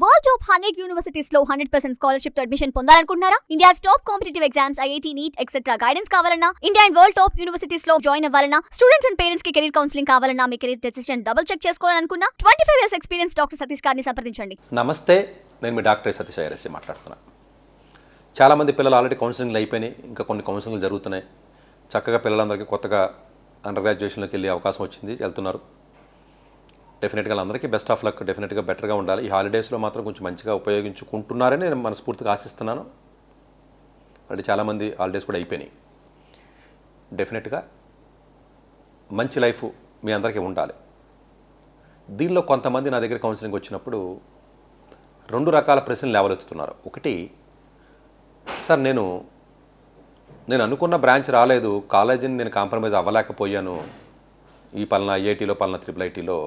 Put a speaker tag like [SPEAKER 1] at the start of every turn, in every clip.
[SPEAKER 1] World top 100 universities లో 100% scholarship తో admission పొందాలనుకుంటున్నారా? India's top competitive exams, IIT, NEET etcetera guidance కావాలన్నా, India and world top universities లో join అవ్వాలన్నా, students and parents కి career counselling కావాలన్నా, మీ కెరీర్ డెసిషన్ డబుల్ చెక్ చేసుకోవాలనుకున్నా 25 ఇయర్స్ ఎక్స్పీరియన్స్ డాక్టర్ సతీష్ గారిని సంప్రదించండి.
[SPEAKER 2] నమస్తే, నేను మీ డాక్టర్ సతీష్ ఐఆర్ఎస్సీ మాట్లాడుతున్నాను. చాలామంది పిల్లలు ఆల్రెడీ కౌన్సిలింగ్లు అయిపోయినాయి, ఇంకా కొన్ని కౌన్సిలింగ్లు జరుగుతున్నాయి. చక్కగా పిల్లలందరికీ కొత్తగా అండర్ గ్రాడ్యుయేషన్లోకి వెళ్ళే అవకాశం వచ్చింది, వెళ్తున్నారు. డెఫినెట్గా అందరికీ బెస్ట్ ఆఫ్ లక్, డెఫినెట్గా బెటర్గా ఉండాలి. ఈ హాలిడేస్లో మాత్రం కొంచెం మంచిగా ఉపయోగించుకుంటున్నారని నేను మనస్ఫూర్తిగా ఆశిస్తున్నాను. అంటే చాలామంది హాలిడేస్ కూడా అయిపోయినాయి. డెఫినెట్గా మంచి లైఫ్ మీ అందరికీ ఉండాలి. దీనిలో కొంతమంది నా దగ్గర కౌన్సిలింగ్ వచ్చినప్పుడు 2 రకాల ప్రశ్నలు లేవలెత్తుతున్నారు. ఒకటి, సార్ నేను అనుకున్న బ్రాంచ్ రాలేదు, కాలేజీని నేను కాంప్రమైజ్ అవ్వలేకపోయాను, ఈ పలానా ఐఐటీలో పలానా IIITలో,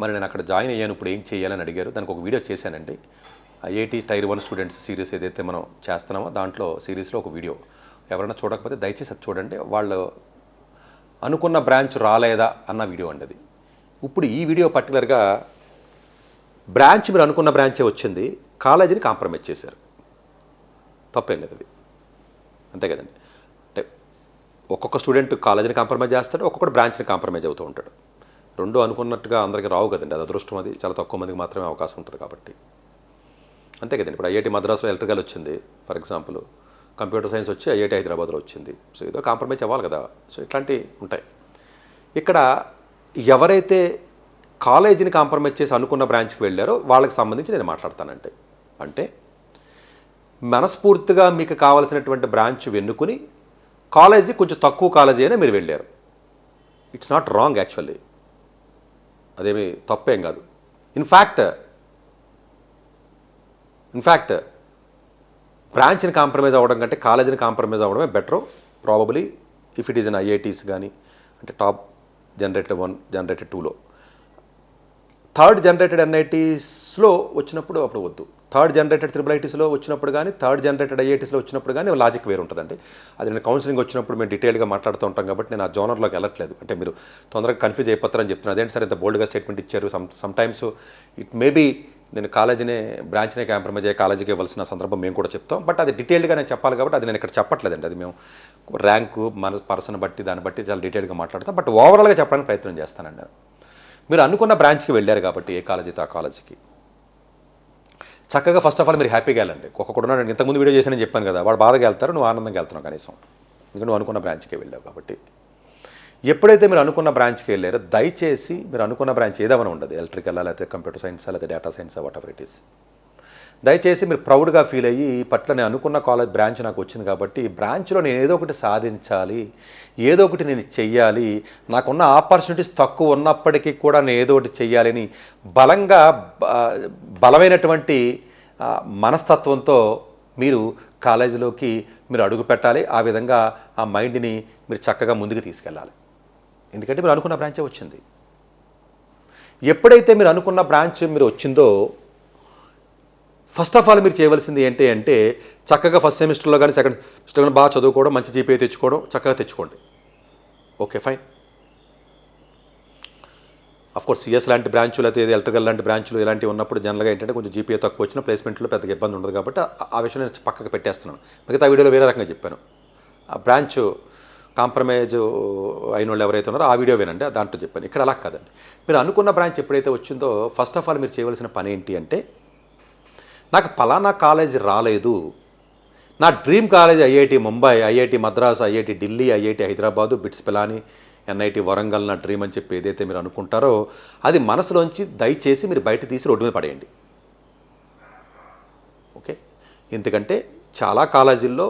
[SPEAKER 2] మరి నేను అక్కడ జాయిన్ అయ్యాను, ఇప్పుడు ఏం చేయాలని అడిగారు. దానికి ఒక వీడియో చేశానండి. ఐఐటీ టైర్ 1 స్టూడెంట్స్ సిరీస్ ఏదైతే మనం చేస్తున్నామో దాంట్లో సిరీస్లో ఒక వీడియో, ఎవరైనా చూడకపోతే దయచేసి అది చూడండి. వాళ్ళు అనుకున్న బ్రాంచ్ రాలేదా అన్న వీడియో అండి అది. ఇప్పుడు ఈ వీడియో పర్టికులర్గా బ్రాంచ్ మీరు అనుకున్న బ్రాంచే వచ్చింది, కాలేజీని కాంప్రమైజ్ చేశారు, తప్పేం లేదు అది, అంతే కదండి. అంటే ఒక్కొక్క స్టూడెంట్ కాలేజీని కాంప్రమైజ్ చేస్తాడు, ఒక్కొక్కటి బ్రాంచ్ని కాంప్రమైజ్ అవుతూ ఉంటాడు. 2 అనుకున్నట్టుగా అందరికీ రావు కదండి, అది అదృష్టం, అది చాలా తక్కువ మందికి మాత్రమే అవకాశం ఉంటుంది కాబట్టి, అంతే కదండి. ఇప్పుడు ఐఐటీ మద్రాసులో ఎలక్ట్రికల్ వచ్చింది ఫర్ ఎగ్జాంపుల్, కంప్యూటర్ సైన్స్ వచ్చి ఐఐటీ హైదరాబాద్లో వచ్చింది. సో ఏదో కాంప్రమైజ్ అవ్వాలి కదా. సో ఇట్లాంటివి ఉంటాయి. ఇక్కడ ఎవరైతే కాలేజీని కాంప్రమైజ్ చేసి అనుకున్న బ్రాంచ్కి వెళ్ళారో వాళ్ళకి సంబంధించి నేను మాట్లాడతానంటే, అంటే మనస్ఫూర్తిగా మీకు కావాల్సినటువంటి బ్రాంచ్ వెన్నుకుని కాలేజీ కొంచెం తక్కువ కాలేజీ అయినా మీరు వెళ్ళారు. ఇట్స్ నాట్ రాంగ్ యాక్చువల్లీ, అదేమి తప్పేం కాదు. ఇన్ఫ్యాక్ట్ బ్రాంచ్ని కాంప్రమైజ్ అవ్వడం కంటే కాలేజీని కాంప్రమైజ్ అవ్వడమే better probably, if it is in IITs కానీ, అంటే టాప్ జనరేటెడ్ 1 జనరేటెడ్ 2లో. 3rd జనరేటెడ్ ఎన్ఐటీస్లో వచ్చినప్పుడు అప్పుడు వద్దు. 3rd జనరేటెడ్ IIITస్లో వచ్చినప్పుడు కానీ, 3rd జనరేటెడ్ ఐఐటీస్లో వచ్చినప్పుడు కానీ లాజిక్ వేరు ఉంటుందండి. అది నేను కౌన్సిలింగ్ వచ్చినప్పుడు మేము డీటెయిల్గా మాట్లాడుతూ ఉంటాం కాబట్టి నేను ఆ జోనర్లోకి వెళ్ళట్లేదు. అంటే మీరు తొందరగా కన్ఫ్యూజ్ అయిపోతారని చెప్తున్నాను. అదేంటి సార్ ఇంత బోల్డ్గా స్టేట్మెంట్ ఇచ్చారు. సమ్టైమ్స్ ఇట్ మేబీ నేను కాలేజీనే బ్రాంచ్నే కాంప్రమైజ్ అయ్యే కాలేజీకి ఇవ్వాల్సిన సందర్భం మేము కూడా చెప్తాం. బట్ అది డీటెయిల్గా నేను చెప్పాలి కాబట్టి అది నేను ఇక్కడ చెప్పట్లేదండి. అది మేము ర్యాంకు మన పర్సన్ బట్టి దాన్ని బట్టి చాలా డీటెయిల్గా మాట్లాడతాం. బట్ ఓవరాల్గా చెప్పడానికి ప్రయత్నం చేస్తానండి. మీరు అనుకున్న బ్రాంచ్కి వెళ్ళారు కాబట్టి ఏ కాలేజీతో ఆ కాలేజీకి చక్కగా ఫస్ట్ ఆఫ్ ఆల్ మీరు హ్యాపీగా వెళ్ళండి. ఒక్కొక్కడున్నాడు, ఇంతకుముందు వీడియో చేశానని చెప్పాను కదా, వాడు బాధగా వెళ్తారు, నువ్వు ఆనందంగా వెళ్తున్నావు కనీసం, ఇంకా నువ్వు అనుకున్న బ్రాంచ్కి వెళ్ళావు కాబట్టి. ఎప్పుడైతే మీరు అనుకున్న బ్రాంచ్కి వెళ్ళారో దయచేసి మీరు అనుకున్న బ్రాంచ్ ఏదేమైనా ఉండదు, ఎలక్ట్రికల్ లేకపోతే కంప్యూటర్ సైన్స్ లేకపోతే data science what ever it is, దయచేసి మీరు ప్రౌడ్గా ఫీల్ అయ్యి ఈ పట్ల నేను అనుకున్న కాలేజ్ బ్రాంచ్ నాకు వచ్చింది కాబట్టి ఈ బ్రాంచ్లో నేను ఏదో ఒకటి సాధించాలి, ఏదో ఒకటి నేను చెయ్యాలి, నాకున్న ఆపర్చునిటీస్ తక్కువ ఉన్నప్పటికీ కూడా నేను ఏదో ఒకటి చెయ్యాలని బలమైనటువంటి మనస్తత్వంతో మీరు కాలేజీలోకి మీరు అడుగు పెట్టాలి. ఆ విధంగా ఆ మైండ్ని మీరు చక్కగా ముందుకు తీసుకెళ్ళాలి. ఎందుకంటే మీరు అనుకున్న బ్రాంచే వచ్చింది. ఎప్పుడైతే మీరు అనుకున్న బ్రాంచ్ మీరు వచ్చిందో ఫస్ట్ ఆఫ్ ఆల్ మీరు చేయవలసింది ఏంటి అంటే చక్కగా ఫస్ట్ సెమిస్టర్లో కానీ సెకండ్ సెమిస్టర్లో బాగా చదువుకోవడం, మంచి జీపీఏ తెచ్చుకోవడం, చక్కగా తెచ్చుకోండి. Okay fine. అఫ్కోర్స్ సిఎస్ లాంటి బ్రాంచులు అయితే ఎలక్ట్రికల్ లాంటి బ్రాంచులు ఇలాంటివి ఉన్నప్పుడు జనరల్గా ఏంటంటే కొంచెం జీపీఏ తక్కువ వచ్చిన ప్లేస్మెంట్లో పెద్దగా ఇబ్బంది ఉండదు కాబట్టి ఆ విషయం నేను పక్కకు పెట్టేస్తున్నాను. మిగతా వీడియోలో వేరే రకంగా చెప్పాను. ఆ బ్రాంచ్ కాంప్రమైజ్ అయిన వాళ్ళు ఎవరైతే ఉన్నారో ఆ వీడియో వినండి, దాంట్లో చెప్పాను. ఇక్కడ అలా కాదండి. మీరు అనుకున్న బ్రాంచ్ ఎప్పుడైతే వచ్చిందో ఫస్ట్ ఆఫ్ ఆల్ మీరు చేయవలసిన పని ఏంటి అంటే, నాకు పలానా కాలేజీ రాలేదు, నా dream college IIT Mumbai, IIT Madras, IIT Delhi, IIT Hyderabad, bits Pilani, NIT Warangal నా డ్రీమ్ అని చెప్పి ఏదైతే మీరు అనుకుంటారో అది మనసులోంచి దయచేసి మీరు బయట తీసి రోడ్డు మీద పడేయండి. ఓకే, ఎందుకంటే చాలా కాలేజీల్లో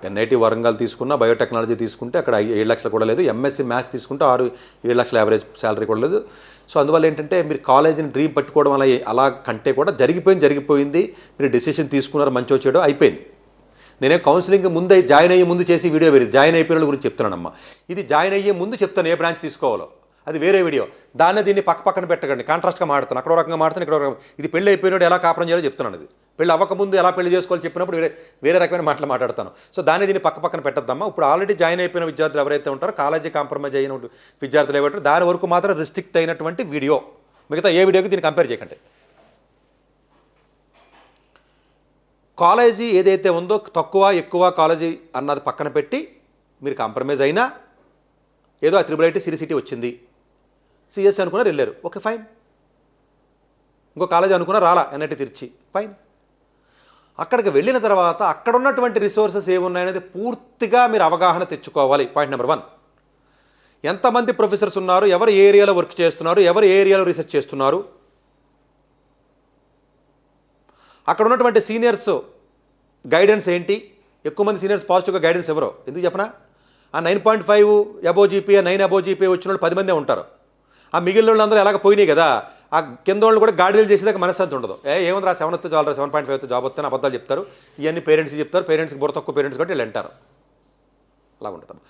[SPEAKER 2] ఎన్ఐటి వరంగల్ తీసుకున్నా, బయోటెక్నాలజీ తీసుకుంటే అక్కడ 7 లక్షలు కూడా లేదు, ఎంఎస్సీ మ్యాథ్స్ తీసుకుంటే 6-7 లక్షల యావరేజ్ శాలరీ కూడా లేదు. సో అందువల్ల ఏంటంటే మీరు కాలేజీని డ్రీమ్ పట్టుకోవడం అలా కంటే కూడా జరిగిపోయింది, మీరు డెసిషన్ తీసుకున్నారు, మంచి వచ్చాడో అయిపోయింది. నేనే కౌన్సిలింగ్ ముందు జాయిన్ అయ్యే ముందు చేసి వీడియో వేరే, జాయిన్ అయిపోయిన గురించి చెప్తున్నానమ్మా. ఇది జాయిన్ అయ్యే ముందు చెప్తాను ఏ బ్రాంచ్ తీసుకోవాలో, అది వేరే వీడియో. దీన్ని పక్కన పెట్టకండి, కాంట్రాస్ట్గా మాడుతాను, అక్కడో రకంగా మాడుతాను, ఇక్కడ ఇది పెళ్ళి అయిపోయినాడు ఎలా కాపురం చేయాలో చెప్తున్నాను. అది పెళ్ళి అవ్వకముందు ఎలా పెళ్లి చేసుకోవాలి చెప్పినప్పుడు వేరే రకమైన మాటలు మాట్లాడతాను. సో దీన్ని పక్కన పెట్టద్దమ్మా. ఇప్పుడు ఆల్రెడీ జాయిన్ అయిపోయిన విద్యార్థులు ఎవరైతే ఉంటారో, కాలేజీ కాంప్రమైజ్ అయిన విద్యార్థులు ఏమంటారు, దాని వరకు మాత్రం రిస్ట్రిక్ట్ అయినటువంటి వీడియో, మిగతా ఏ వీడియోకి దీన్ని కంపేర్ చేయకండి. కాలేజీ ఏదైతే ఉందో తక్కువ ఎక్కువ కాలేజీ అన్నది పక్కన పెట్టి మీరు కాంప్రమైజ్ అయినా ఏదో ఆ త్రిబుల్ ఐటీ సిటీ వచ్చింది, సిఎస్సి అనుకున్నారు వెళ్ళారు, ఓకే ఫైన్. ఇంకో కాలేజీ అనుకున్నా రాలా ఎన్ఐటి తిరిచి, ఫైన్. అక్కడికి వెళ్ళిన తర్వాత అక్కడ ఉన్నటువంటి రిసోర్సెస్ ఏమున్నాయనేది పూర్తిగా మీరు అవగాహన తెచ్చుకోవాలి. పాయింట్ నెంబర్ 1, ఎంతమంది ప్రొఫెసర్స్ ఉన్నారు, ఎవరు ఏ ఏరియాలో వర్క్ చేస్తున్నారు, ఎవరు ఏ ఏరియాలో రీసెర్చ్ చేస్తున్నారు, అక్కడ ఉన్నటువంటి సీనియర్స్ గైడెన్స్ ఏంటి. ఎక్కువ మంది సీనియర్స్ పాజిటివ్గా గైడెన్స్ ఎవరో ఎందుకు చెప్పనా, ఆ 9.5 అబో జీపీఏ 9 అబో జీపీఏ వచ్చిన వాళ్ళు 10 మందే ఉంటారు. ఆ మిగిలిన వాళ్ళందరూ ఎలాగ పోయినాయి కదా, ఆ కింద వాళ్ళు కూడా గాడిదలు చేసేదాకా మనశ్శాంతి ఉండదు. ఏముంది 7 వస్తే చాలు, 7.5 జాబ్ వస్తే అబద్ధాలు చెప్తారు, ఇవన్నీ పేరెంట్స్కి చెప్తారు, పేరెంట్స్కి బుర్ర తక్కువ పేరెంట్స్ కాబట్టి వీళ్ళు అంటారు. అలా ఉంటుంది.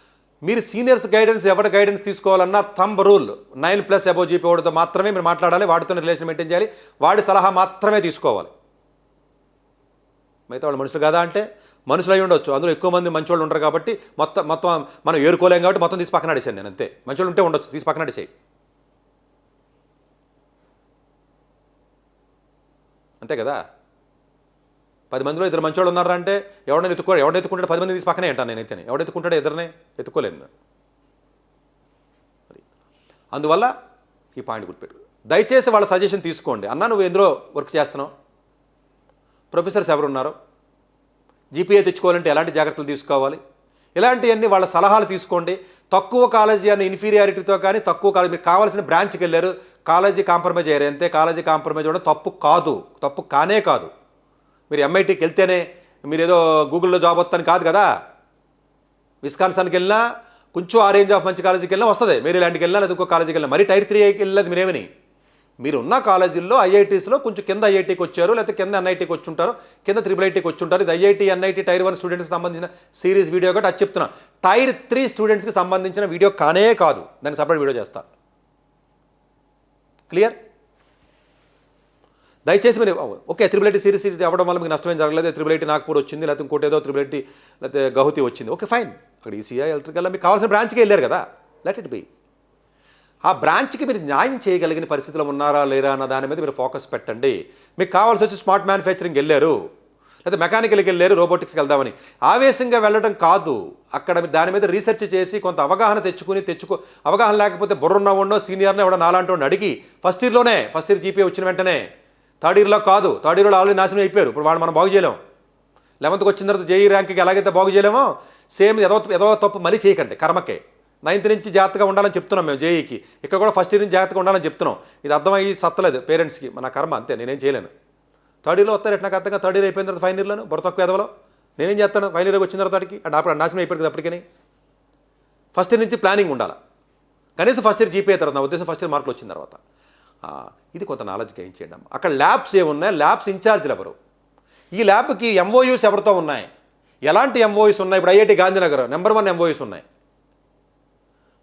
[SPEAKER 2] మీరు సీనియర్స్ గైడెన్స్ ఎవరి గైడెన్స్ తీసుకోవాలన్నా థంబ్ రూల్ 9+ అబో జీపీ వాడితో మాత్రమే మీరు మాట్లాడాలి, వాడితోనే రిలేషన్ మెయింటైన్ చేయాలి, వాడి సలహా మాత్రమే తీసుకోవాలి. మిగతా వాళ్ళు మనుషులు కదా అంటే మనుషులు అయి ఉండొచ్చు, అందులో ఎక్కువ మంది మంచోళ్ళు ఉంటారు కాబట్టి మొత్తం మనం ఏరుకోలేం కాబట్టి మొత్తం తీసి పక్కన అడిసాను నేను, అంతే. మంచోళ్ళు ఉంటే ఉండొచ్చు, తీసి పక్కన అడిసాయి, అంతే కదా. 10 మందిలో 2 మంచోళ్ళు ఉన్నారా అంటే ఎవడైనా ఎత్తుకుంటాడు 10 మంది తీసి పక్కనే అంటాను నేనైతే. ఎవడెత్తుకుంటాడో ఇద్దరినే ఎత్తుకోలేను. అందువల్ల ఈ పాయింట్ గుర్తుపెట్టు. దయచేసి వాళ్ళ సజెషన్ తీసుకోండి. అన్నా నువ్వు ఎందులో వర్క్ చేస్తున్నావు, ప్రొఫెసర్స్ ఎవరున్నారు, జీపీఏ తెచ్చుకోవాలంటే ఎలాంటి జాగ్రత్తలు తీసుకోవాలి, ఇలాంటివన్నీ వాళ్ళ సలహాలు తీసుకోండి. తక్కువ కాలేజీ అనే ఇన్ఫీరియారిటీతో కానీ తక్కువ కాలేజీ మీరు కావాల్సిన బ్రాంచ్కి వెళ్ళారు, కాలేజీ కాంప్రమైజ్ అయ్యారు అంతే. కాలేజీ కాంప్రమైజ్ అవ్వడం తప్పు కాదు, తప్పు కానే కాదు. మీరు ఎంఐటీకి వెళ్తేనే మీరు ఏదో గూగుల్లో జాబ్ వస్తాను కాదు కదా. విస్కాన్సన్కి వెళ్ళినా కొంచెం ఆ రేంజ్ ఆఫ్ మంచి కాలేజీకి వెళ్ళినా వస్తుంది, మేరీల్యాండ్కి వెళ్ళినా లేదా ఇంకో కాలేజీకి వెళ్ళినా, మరి టైర్ 3కి వెళ్ళలేదు మీరేమని. మీరు ఉన్న కాలేజీల్లో ఐఐటీస్లో కొంచెం కింద ఐఐటీకి వచ్చారు, లేకపోతే కింద ఎన్ఐటీకి వచ్చి ఉంటారు, కింద త్రిబుల్ ఐటీకి వచ్చి ఉంటారు. ఇది ఐఐటీ ఎన్ఐటీ టైర్ 1 స్టూడెంట్స్కి సంబంధించిన సిరీస్ వీడియో కాబట్టి అది చెప్తున్నా. టైర్ 3 స్టూడెంట్స్కి సంబంధించిన వీడియో కానే కాదు, దానికి సపరేట్ వీడియో చేస్తా. క్లియర్? దయచేసి మీరు ఓకే త్రిబుల్ ఐటీ సిరీస్ అవ్వడం వల్ల మీకు నష్టమేం జరగలేదు, త్రిబుల్ ఐటీ నాగ్పూర్ వచ్చింది, లేకపోతే ఇంకోటి ఏదో త్రిబుల్ ఐటీ లేకపోతే గౌహతి వచ్చింది, ఓకే ఫైన్. అక్కడ ఈసీఐ ఎలక్ట్రికల్ మీకు కావాల్సిన బ్రాంచ్కి వెళ్ళారు కదా, లెట్ ఇట్ బి. ఆ బ్రాంచ్కి మీరు న్యాయం చేయగలిగిన పరిస్థితిలో ఉన్నారా లేరా అన్న దాని మీద మీరు ఫోకస్ పెట్టండి. మీకు కావాల్సి వచ్చి స్మార్ట్ మ్యానుఫ్యాక్చరింగ్ వెళ్ళారు, లేదా మెకానికల్కి వెళ్ళారు, రోబోటిక్స్కి వెళ్దామని ఆవేశంగా వెళ్ళడం కాదు. అక్కడ దాని మీద రీసెర్చ్ చేసి కొంత అవగాహన అవగాహన లేకపోతే బుర్రున్న ఉండో సీనియర్ని ఎవడో నాలాంటి వాడిని అడిగి ఫస్ట్ ఇయర్ జీపీఏ వచ్చిన వెంటనే, థర్డ్ ఇయర్లో కాదు, థర్డ్ ఇయర్లో ఆల్రెడీ నాశనం అయిపోయారు. ఇప్పుడు వాళ్ళు మనం బాగు చేయలేం. 11th వచ్చిన తర్వాత జేఈ ర్యాంక్కి ఎలాగైతే బాగు చేయలేమో సేమ్ ఏదో తప్పు మళ్ళీ చేయకండి కర్మకే. 9th నుంచి జాగ్రత్తగా ఉండాలని చెప్తున్నాం మేము జేఈకి, ఇక్కడ కూడా ఫస్ట్ ఇయర్ నుంచి జాగ్రత్తగా ఉండాలని చెప్తున్నాం. ఇది అర్థమయ్యి సత్తలేదు పేరెంట్స్కి, మన కర్మ అంతే, నేనేం చేయలేను. థర్డ్ ఇయర్లో వస్తారు ఎట్లా అర్థంగా, థర్డ్ ఇయర్ అయిపోయిన తర్వాత ఫైనల్ ఇయర్లో బుర్ర తక్కువ ఎదవలో నేనేం చేస్తాను, ఫైనల్ ఇయర్కి వచ్చిన తర్వాతకి అంటే అప్పుడు నాశనం అయిపోయింది కదా. అప్పటికని ఫస్ట్ ఇయర్ నుంచి ప్లానింగ్ ఉండాలి, కనీసం ఫస్ట్ ఇయర్ జీపీఏ తర్వాత నా ఉద్దేశం ఫస్ట్ ఇయర్ మార్కులు వచ్చిన తర్వాత. ఇది కొంత నాలెడ్జ్ గెయిన్ చేయండి. అక్కడ ల్యాబ్స్ ఏమున్నాయి, ల్యాబ్స్ ఇన్ఛార్జ్లు ఎవరు, ఈ ల్యాబ్కి ఎంఓయూస్ ఎవరితో ఉన్నాయి, ఎలాంటి ఎంఓయూస్ ఉన్నాయి. ఇప్పుడు ఐఐటి గాంధీనగర్ నెంబర్ 1 ఎంఓయూస్ ఉన్నాయి,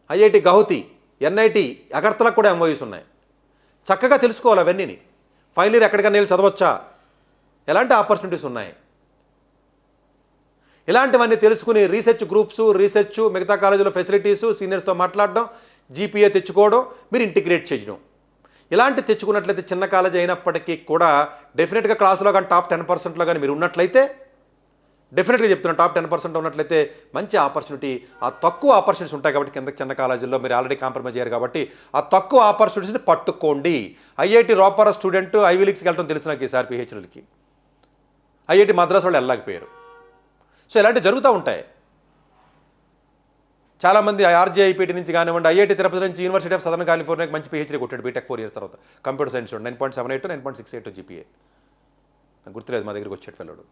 [SPEAKER 2] ఐఐటి గౌహతి, ఎన్ఐటి అగర్తలకు కూడా ఎంఓయూస్ ఉన్నాయి. చక్కగా తెలుసుకోవాలి అవన్నీని. ఫైనల్ ఇయర్ ఎక్కడికైనా వెళ్ళి చదవచ్చా, ఎలాంటి ఆపర్చునిటీస్ ఉన్నాయి, ఇలాంటివన్నీ తెలుసుకుని రీసెర్చ్ గ్రూప్స్, రీసెర్చ్ మిగతా కాలేజీలో ఫెసిలిటీసు, సీనియర్స్తో మాట్లాడడం, జీపీఏ తెచ్చుకోవడం, మీరు ఇంటిగ్రేట్ చేయడం, ఇలాంటి తెచ్చుకున్నట్లయితే చిన్న కాలేజీ అయినప్పటికీ కూడా డెఫినెట్గా క్లాసులో కానీ టాప్ 10%లో కానీ మీరు ఉన్నట్లయితే, డెఫినెట్గా చెప్తున్నాను టాప్ 10% ఉన్నట్లయితే మంచి ఆపర్చునిటీ. ఆ తక్కువ ఆపర్చునిటీస్ ఉంటాయి కాబట్టి కిందకి చిన్న కాలేజీల్లో మీరు ఆల్రెడీ కాంప్రమైజ్ అయ్యారు కాబట్టి ఆ తక్కువ ఆపర్చునిటీస్ని పట్టుకోండి. ఐఐటి రాపర్ స్టూడెంట్ ఐవీ లీగ్స్కి వెళ్ళడం తెలిసిన నాకు ఈసారి పిహెచ్డీలకి, ఐఐటి మద్రాస్ వాళ్ళు వెళ్ళలేకపోయారు. సో ఇలాంటివి జరుగుతూ ఉంటాయి. చాలామంది ఆర్జేఐపీటీ నుంచి కానివ్వండి, ఐఐటి తిరుపతి నుంచి యూనివర్సిటీ ఆఫ్ సదర్న్ కాలిఫోర్నియాకి మంచి పిహెచ్డీ కొట్టాడు బీటెక్ 4 years తర్వాత, కంప్యూటర్ సైన్స్ 9.78 9.68 జీపీఏ, నాకు గుర్తులేదు, మా దగ్గరికి వచ్చేట వెళ్ళాడు.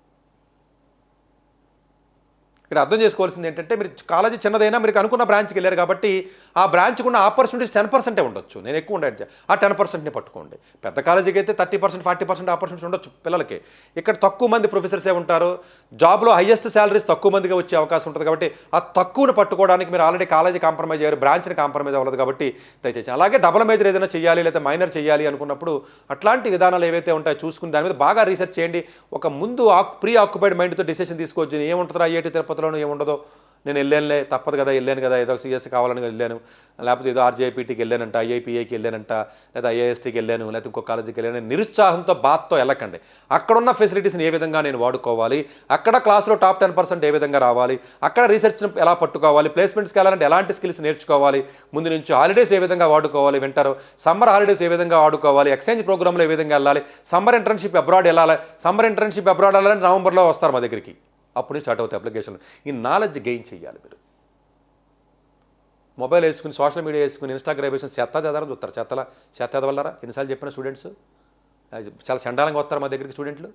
[SPEAKER 2] ఇక్కడ అర్థం చేసుకోవాల్సింది ఏంటంటే మీరు కాలేజీ చిన్నదైనా మీరు అనుకున్న బ్రాంచ్కి వెళ్ళారు కాబట్టి ఆ బ్రాంచ్కి ఉన్న ఆపర్చునిటీస్ 10% ఉండొచ్చు, నేను ఎక్కువ ఉండే ఆ 10%ని పట్టుకోండి. పెద్ద కాలేజీకి అయితే 30% 40% ఆపర్చునిటీస్ ఉండొచ్చు పిల్లలకి. ఇక్కడ తక్కువ మంది ప్రొఫెసర్సే ఉంటారు, జాబ్లో హైయెస్ట్ శాలరీస్ తక్కువ మందిగా వచ్చే అవకాశం ఉంటుంది కాబట్టి ఆ తక్కువను పట్టుకోవడానికి మీరు ఆల్రెడీ కాలేజీ కాంప్రమైజ్ అయ్యారు, బ్రాంచ్ని కాంప్రమైజ్ అవ్వలేదు కాబట్టి దయచేసి. అలాగే డబుల్ మేజర్ ఏదైనా చేయాలి లేదా మైనర్ చేయాలి అనుకున్నప్పుడు అట్లాంటి విధానాలు ఏవైతే ఉంటాయో చూసుకుని దాని మీద బాగా రీసెర్చ్ చేయండి. ఒక ముందు ప్రీ ఆక్యుపైడ్ మైండ్తో డిసిషన్ తీసుకోవచ్చు, ఏముంటుందో ఐఐటి తిరుపతిలోనూ ఏముండదో నేను వెళ్ళానులే, తప్పదు కదా, వెళ్ళాను కదా, ఏదో సిఎస్సి కావాలని వెళ్ళాను, లేకపోతే ఏదో ఆర్జేపీటీకి వెళ్ళానంట, ఐఐపిఐకి వెళ్ళానంట, లేదా ఐఏఎస్టీకి వెళ్ళాను, లేకపోతే ఇంకో కాలేజీకి వెళ్ళాను, నిరుత్సాహంతో బాధతో వెళ్ళకండి. అక్కడున్న ఫెసిలిటీస్ని ఏ విధంగా నేను వాడుకోవాలి, అక్కడ క్లాస్లో టాప్ 10% ఏ విధంగా రావాలి, అక్కడ రీసెర్చ్ని ఎలా పట్టుకోవాలి, ప్లేస్మెంట్స్కి వెళ్ళాలంటే ఎలాంటి స్కిల్స్ నేర్చుకోవాలి, ముందు నుంచి హాలిడేస్ ఏ విధంగా వాడుకోవాలి, వింటారు సమ్మర్ హాలిడేస్ ఏ విధంగా వాడుకోవాలి, ఎక్స్చేంజ్ ప్రోగ్రాంలో ఏ విధంగా వెళ్ళాలి, సమ్మర్ ఇంటర్న్షిప్ అబ్రాడ్ వెళ్ళాలి, సమ్మర్ ఇంటర్న్షిప్ అబ్రాడ్ వెళ్ళాలంటే నవంబర్లో వస్తారు మా దగ్గరికి, అప్పుడు స్టార్ట్ అవుతాయి అప్లికేషన్. ఈ నాలెడ్జ్ గెయిన్ చేయాలి. మీరు మొబైల్ వేసుకుని, సోషల్ మీడియా వేసుకుని, ఇన్స్టాగ్రామ్ వేసుకుని చెత్త చదవడం చూస్తారు. చెత్త చదవలరా ఎన్నిసార్లు చెప్పిన స్టూడెంట్స్ చాలా చండాలంగా వస్తారు మా దగ్గరికి స్టూడెంట్లు.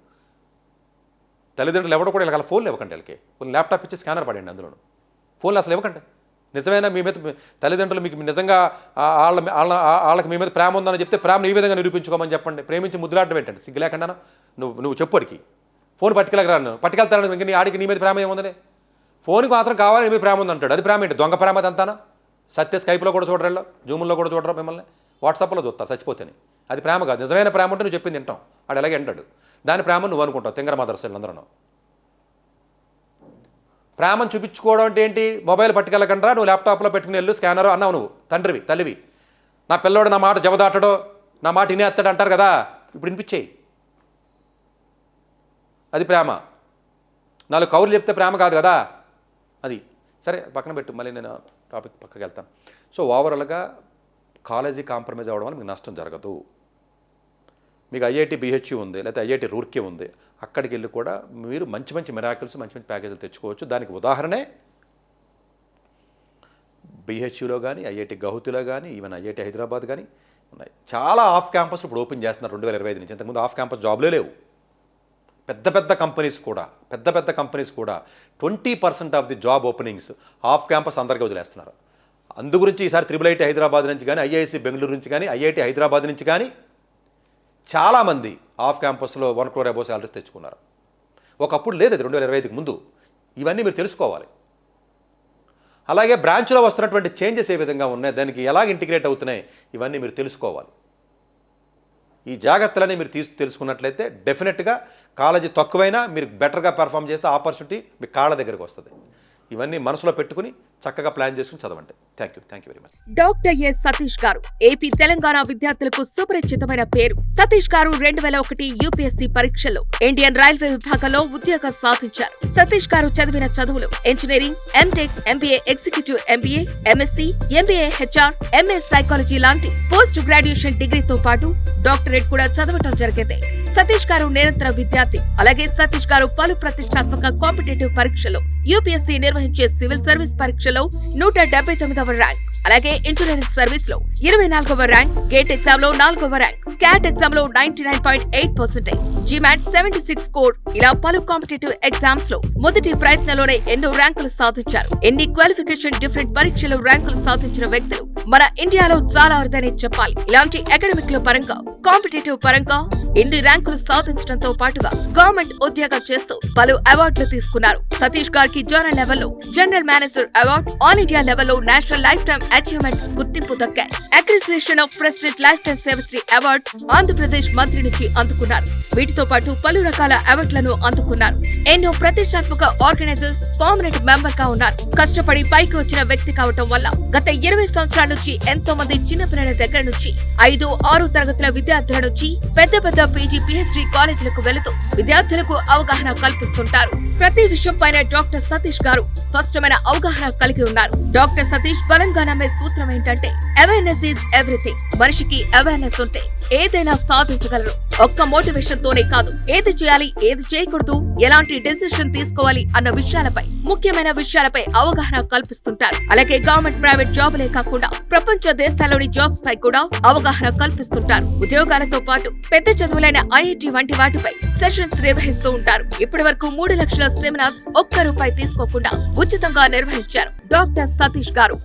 [SPEAKER 2] తల్లిదండ్రులు ఎవరు కూడా ఇలా ఫోన్లు ఇవ్వకండి, వాళ్ళకి ల్యాప్టాప్ ఇచ్చి స్కానర్ పడండి, అందులో ఫోన్లు అసలు ఇవ్వకండి. నిజమైన మీ మీద తల్లిదండ్రులు మీకు నిజంగా వాళ్ళకి మీ మీద ప్రేమ ఉందని చెప్తే ప్రేమను ఈ విధంగా నిరూపించుకోమని చెప్పండి. ప్రేమించి ముద్దులాడడం ఏంటండి, సిగ్గు లేకుండా నువ్వు చెప్పు అడికి, ఫోన్ పట్టుకెళ్ళగరాను, పట్టుకెళ్తాను, ఇంక నీ ఆడికి నీ మీద ప్రేమ ఏముందని, ఫోన్కి మాత్రం కావాలి, నీ మీద ప్రేమ ఉంది అంటాడు. అది ప్రేమ ఏంటి, దొంగ ప్రేమ అదంతానా? సత్య స్కైప్లో కూడా చూడరు, జూముల్లో కూడా చూడరు, మిమ్మల్ని వాట్సాప్లో చూస్తారు చచ్చిపోతేనే. అది ప్రేమ కాదు. నిజమైన ప్రేమ ఉంటే నువ్వు చెప్పింది తింటాం, వాడు ఎలాగే అంటాడు. దాని ప్రేమ నువ్వు అనుకుంటావు. తింగర మదర్సలు అందరూ ప్రేమను చూపించుకోవడం అంటే ఏంటి, మొబైల్ పట్టుకెళ్ళకుండా నువ్వు ల్యాప్టాప్లో పెట్టుకుని వెళ్ళు స్కానర్ అన్నావు, నువ్వు తండ్రివి తల్లివి. నా పిల్లోడు నా మాట జవదాటడో, నా మాట ఇనేస్తాడు అంటారు కదా, ఇప్పుడు వినిపించేయి. అది ప్రేమ. 4 కౌర్లు చెప్తే ప్రేమ కాదు కదా అది. సరే పక్కన పెట్టు, మళ్ళీ నేను టాపిక్ పక్కకి వెళ్తాను. సో ఓవరాల్గా కాలేజీ కాంప్రమైజ్ అవ్వడం వల్ల మీకు నష్టం జరగదు. మీకు ఐఐటి బిహెచ్యూ ఉంది, లేకపోతే ఐఐటి రూర్కీ ఉంది, అక్కడికి వెళ్ళి కూడా మీరు మంచి మంచి మిరాకిల్స్, మంచి మంచి ప్యాకేజీలు తెచ్చుకోవచ్చు. దానికి ఉదాహరణే బిహెచ్యూలో కానీ, ఐఐటి గౌహతిలో కానీ, ఈవెన్ ఐఐటి హైదరాబాద్ కానీ ఉన్నాయి. చాలా ఆఫ్ క్యాంపస్ ఇప్పుడు ఓపెన్ చేస్తున్నారు 2025 నుంచి. ఇంతకుముందు ఆఫ్ క్యాంపస్ జాబ్లే లేవు. పెద్ద పెద్ద కంపెనీస్ కూడా 20% of the job openings off campus అందరికీ వదిలేస్తున్నారు. అందు గురించి ఈసారి IIIT హైదరాబాద్ నుంచి కానీ, ఐఐఎస్సి బెంగళూరు నుంచి కానీ, ఐఐటి హైదరాబాద్ నుంచి కానీ చాలామంది ఆఫ్ క్యాంపస్లో 1 crore అబోవ్ శాలరీస్ తెచ్చుకున్నారు. ఒకప్పుడు లేదు, అది 2025కి ముందు. ఇవన్నీ మీరు తెలుసుకోవాలి. అలాగే బ్రాంచ్లో వస్తున్నటువంటి చేంజెస్ ఏ విధంగా ఉన్నాయి, దానికి ఎలాగ ఇంటిగ్రేట్ అవుతున్నాయి, ఇవన్నీ మీరు తెలుసుకోవాలి. ఈ జాగ్రత్తలని మీరు తెలుసుకున్నట్లయితే డెఫినెట్గా కాలేజీ తక్కువైనా మీరు బెటర్గా పెర్ఫామ్ చేస్తే ఆపర్చునిటీ మీ కాళ్ళ దగ్గరికి వస్తుంది. ఇవన్నీ మనసులో పెట్టుకుని చక్కగా ప్లాన్ చేసుకుని చదవండి. Thank you very much.
[SPEAKER 3] Doctor yes Satish గారు ఏపీ తెలంగాణ విద్యార్థులకు సుపరిచితమైన పేరు. సతీష్ గారు 2001 యూపీఎస్సీ పరీక్షల్లో ఇండియన్ రైల్వే విభాగంలో ఉద్యోగం సాధించారు. సతీష్ గారు చదివిన చదువులు engineering, MTech, MBA, executive MBA, MSc, MBA HR, MS psychology లాంటి పోస్ట్ గ్రాడ్యుయేషన్ డిగ్రీతో పాటు డాక్టరేట్ కూడా చదవటం జరిగింది. సతీష్ గారు నిరంతర విద్యార్థి. అలాగే సతీష్ గారు పలు ప్రతిష్టాత్మక కాంపిటేటివ్ పరీక్షలో, యూపీఎస్సీ నిర్వహించే సివిల్ సర్వీస్ పరీక్షలో 179వ ర్యాంక్, అలాగే ఇంజనీరింగ్ సర్వీస్ లో 24వ ర్యాంక్, గేట్ ఎగ్జామ్ లో 4వ ర్యాంక్, క్యాట్ ఎగ్జామ్ లో 99.8%, జిమాట్ 76 స్కోర్, ఇలా పలు కాంపిటేటివ్ ఎగ్జామ్స్ లో మొదటి ప్రయత్నంలోనే ఎన్నో ర్యాంకులు సాధించారు. ఎన్ని క్వాలిఫికేషన్ డిఫరెంట్ పరీక్షలో ర్యాంకులు సాధించిన వ్యక్తులు మన ఇండియాలో చాలా అరుదనే చెప్పాలి. ఇలాంటి అకాడమిక్ లో పరంగా, కాంపిటేటివ్ పరంగా ఎన్ని ర్యాంకులు సాధించడంతో పాటుగా గవర్నమెంట్ ఉద్యోగం చేస్తూ పలు అవార్డులు తీసుకున్నారు. సతీష్ గారికి జోనల్ లెవెల్లో general manager award, all India లెవెల్లో నేషనల్ లైఫ్ టైమ్ అచీవ్మెంట్ గుర్తింపు దక్కాయి. అక్రిసియేషన్ of president life time సేవశ్రీ award Andhra Pradesh మంత్రి నుంచి అందుకున్నారు. వీటితో పాటు పలు రకాల అవార్డులను అందుకున్నారు. ఎన్నో ప్రతిష్టాత్మక ఆర్గనైజర్స్ పర్మనెంట్ మెంబర్ గా ఉన్నారు. కష్టపడి పైకి వచ్చిన వ్యక్తి కావటం వల్ల గత 20 సంవత్సరాల నుంచి ఎంతో మంది చిన్నపిల్లల దగ్గర నుంచి 5, 6 తరగతుల విద్యార్థుల నుంచి పెద్ద పీజీ, పిహెచ్డీ కాలేజీలకు వెళుతూ విద్యార్థులకు అవగాహన కల్పిస్తుంటారు. ప్రతి విషయం పైన డాక్టర్ సతీష్ గారు స్పష్టమైన అవగాహన కలిగి ఉన్నారు. డాక్టర్ సతీష్ బలంగా నమ్మే సూత్రం ఏంటంటే అవేర్నెస్ ఈజ్ ఎవ్రీథింగ్. మనిషికి అవేర్నెస్ ఉంటే ఏదైనా సాధించగలరు. ఒక్క మోటివేషన్ తోనే కాదు, ఏది చేయాలి, ఏది చేయకూడదు, ఎలాంటి డెసిషన్ తీసుకోవాలి అన్న విషయాలపై, ముఖ్యమైన విషయాలపై అవగాహన కల్పిస్తుంటారు. అలాగే గవర్నమెంట్, ప్రైవేట్ జాబులే కాకుండా ప్రపంచ దేశాల్లోని జాబ్స్ పై కూడా అవగాహన కల్పిస్తుంటారు. ఉద్యోగాలతో పాటు పెద్ద చదువులైన ఐఐటి వంటి వాటిపై సెషన్స్ నిర్వహిస్తూ ఉంటారు. ఇప్పటి వరకు 3 లక్షల సెమినార్స్ ఒక్క రూపాయి తీసుకోకుండా ఉచితంగా నిర్వహించారు డాక్టర్ సతీష్ గారు.